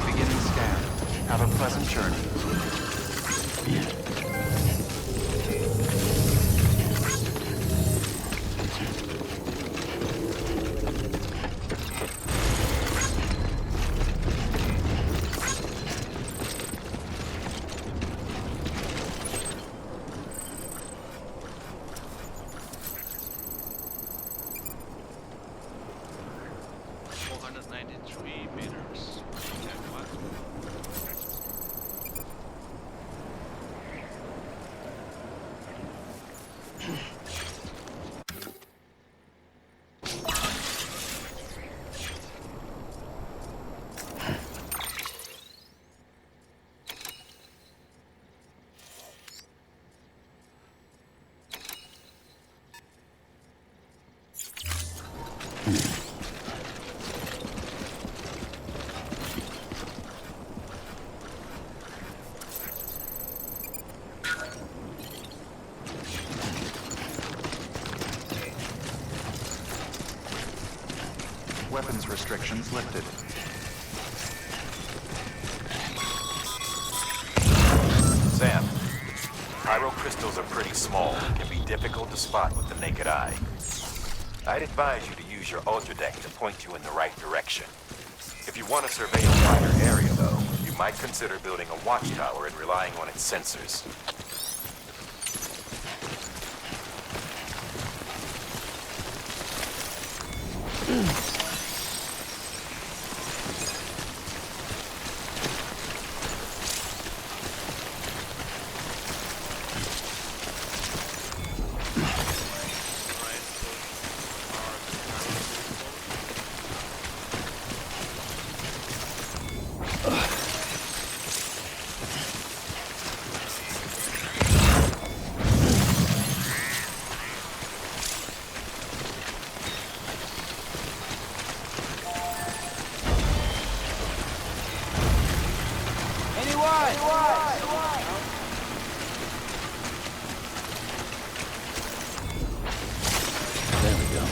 Beginning scan. Have a pleasant journey. meters. And what? Weapons restrictions lifted. Sam, pyro crystals are pretty small and can be difficult to spot with the naked eye. I'd advise you to use your ultra deck to point you in the right direction. If you want to survey a wider area, though, you might consider building a watchtower and relying on its sensors. There we go.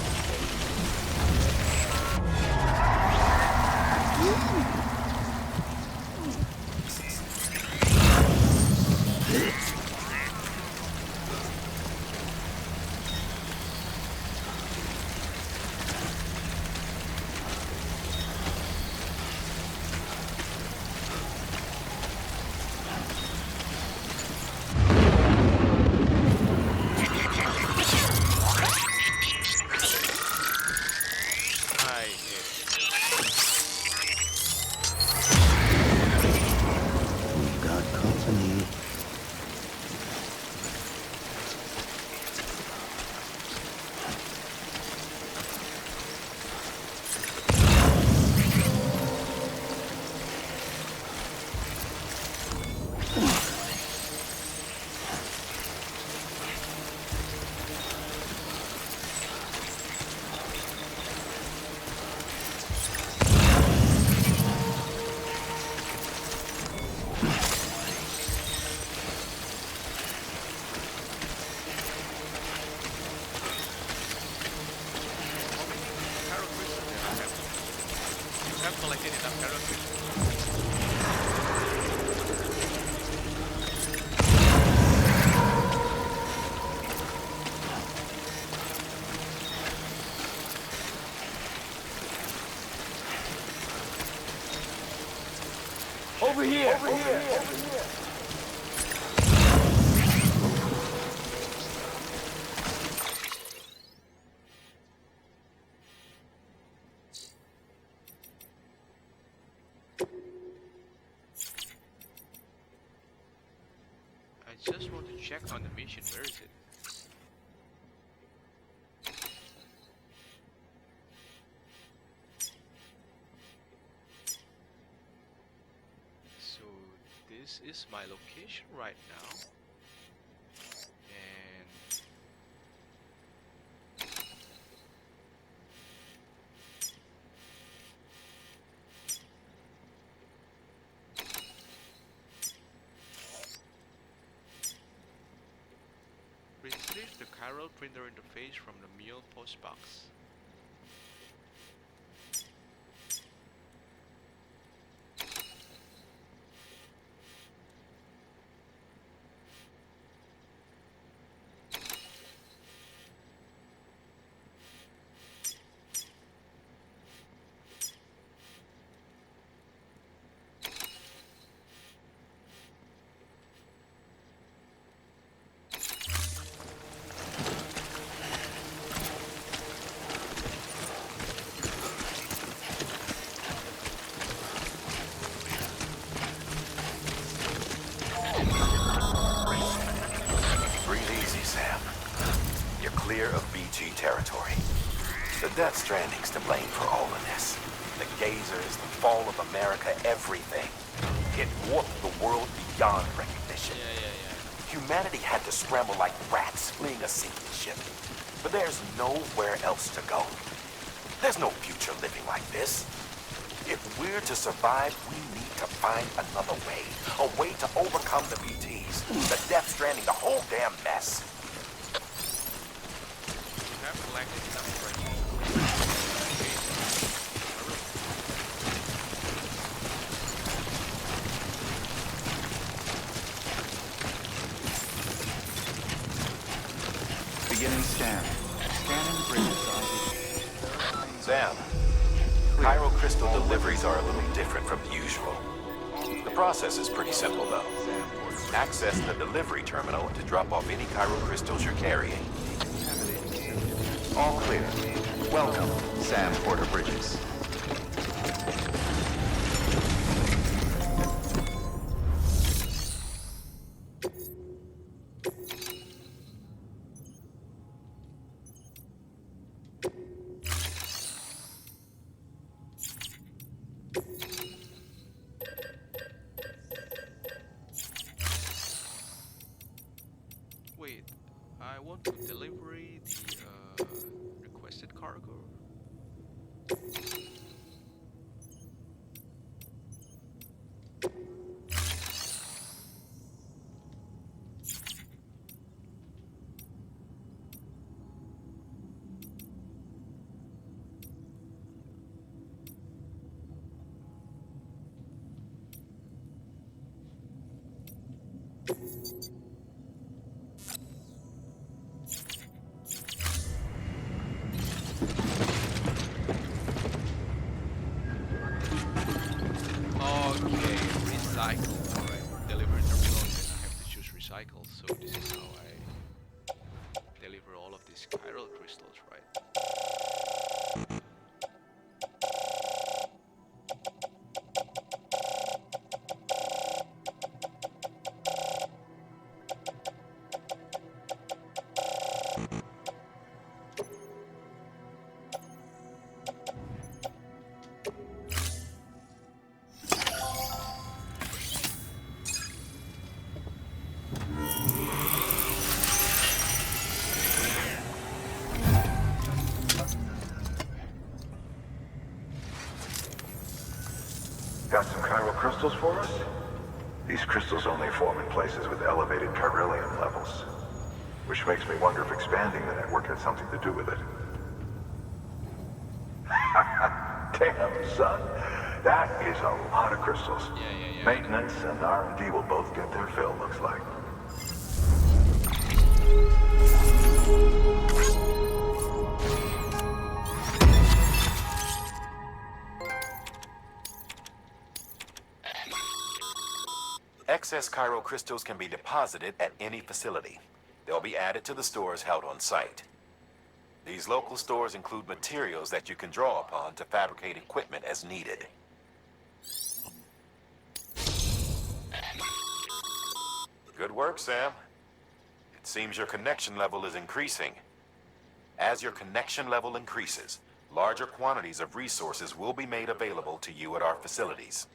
Carol crystals that I have. You have collected enough carol crystals. Over here! Over here! I just want to check on the mission. Where is it? So this is my location right now, and retrieve the chiral printer interface from the meal post box. Clear of BG territory. The Death Stranding's to blame for all of this. The gazers, the fall of America, everything. It warped the world beyond recognition. Humanity had to scramble like rats fleeing a sinking ship. But there's nowhere else to go. There's no future living like this. If we're to survive, we need to find another way. A way to overcome the BTs, the Death Stranding, the whole damn mess. Beginning scan. Scanning bridges Sam, chiral crystal deliveries are a little different from usual. The process is pretty simple, though. Access the delivery terminal to drop off any chiral crystals you're carrying. all clear. Welcome, Sam Porter Bridges. Wait, I want to deliver the requested cargo. Okay, recycle. Alright, deliver terminal, then I have to choose recycle. So this is how I deliver all of these chiral crystals, right? Got some chiral crystals for us? These crystals only form in places with elevated chiralium levels, which makes me wonder if expanding the network had something to do with it. Damn, son. That is a lot of crystals. Yeah. Maintenance and R&D will both get their fill, looks like. Excess chiral crystals can be deposited at any facility. They'll be added to the stores held on site. These local stores include materials that you can draw upon to fabricate equipment as needed. Good work, Sam. It seems your connection level is increasing. As your connection level increases, larger quantities of resources will be made available to you at our facilities.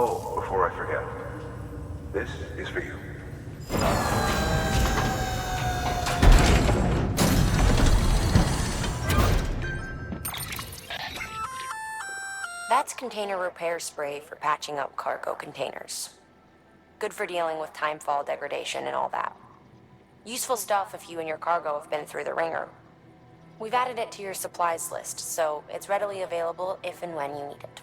Oh, before I forget, this is for you. That's container repair spray for patching up cargo containers. Good for dealing with timefall degradation and all that. Useful stuff if you and your cargo have been through the ringer. We've added it to your supplies list, so it's readily available if and when you need it.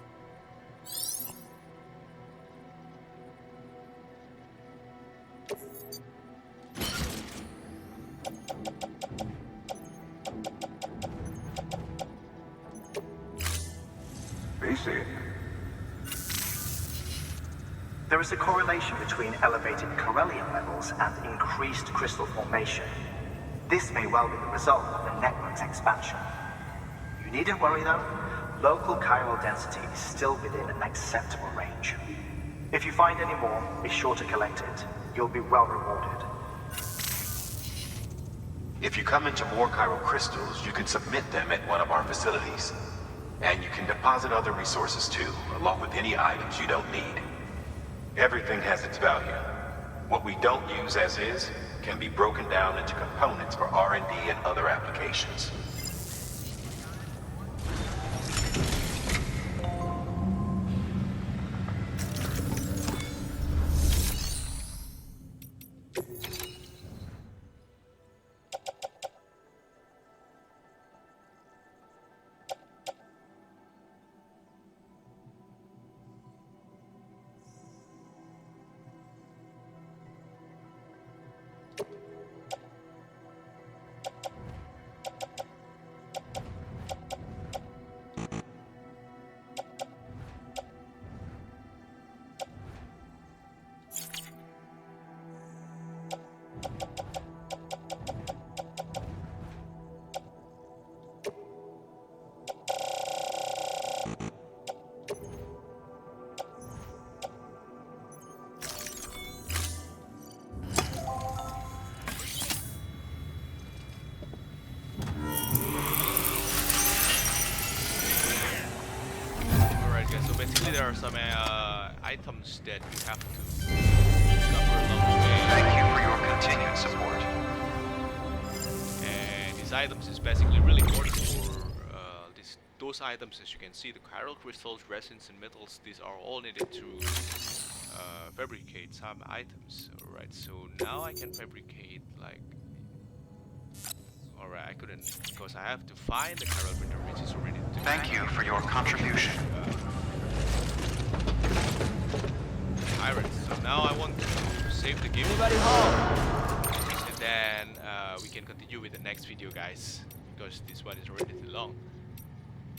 BC. There is a correlation between elevated chiralium levels and increased crystal formation. This may well be the result of the network's expansion. You needn't worry though. Local chiral density is still within an acceptable range. If you find any more, be sure to collect it. You'll be well rewarded. If you come into more chiral crystals, you can submit them at one of our facilities. And you can deposit other resources too, along with any items you don't need. Everything has its value. What we don't use as is can be broken down into components for R&D and other applications. Basically, there are some items that you have to discover along the way. Thank you for your continued support. And these items is basically really important for those items. As you can see, the chiral crystals, resins, and metals. These are all needed to fabricate some items. Alright, so now I can fabricate like. Alright, I couldn't because I have to find the chiral printer, which is already. Thank you for your contribution. Pirates. So now I want to save the game. Everybody home. And then we can continue with the next video, guys, because this one is already too long.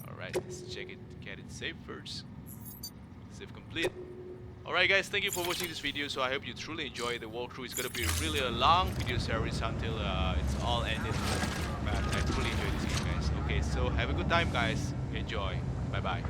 Alright, let's check it, get it saved first. Save complete. Alright guys, thank you for watching this video. So I hope you truly enjoy the walkthrough. It's gonna be really a long video series until it's all ended. So have a good time, guys. Enjoy. Bye bye.